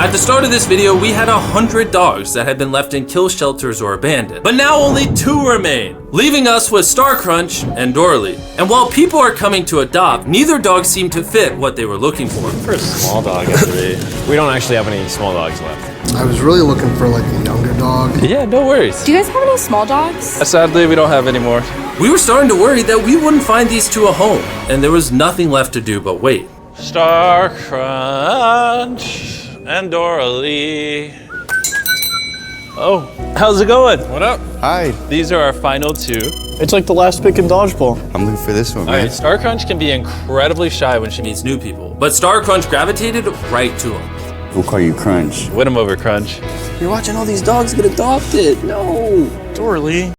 At the start of this video, we had 100 dogs that had been left in kill shelters or abandoned, but now only 2 remain, leaving us with Starcrunch and Doralee. And while people are coming to adopt, neither dog seemed to fit what they were looking for. For a small dog, we don't actually have any small dogs left. I was really looking for like a younger dog. Yeah, no worries. Do you guys have any small dogs? Sadly, we don't have any more. We were starting to worry that we wouldn't find these 2 a home, and there was nothing left to do but wait. Starcrunch and Doralee. Oh, how's it going? What up? Hi, These are our final 2. It's like the last pick in dodgeball. I'm looking for this one, All right, man. Starcrunch can be incredibly shy when she meets Meets new people, but Starcrunch gravitated right to him. We'll call you Crunch. win him over Crunch. You're watching all these dogs get adopted. No. Doralee.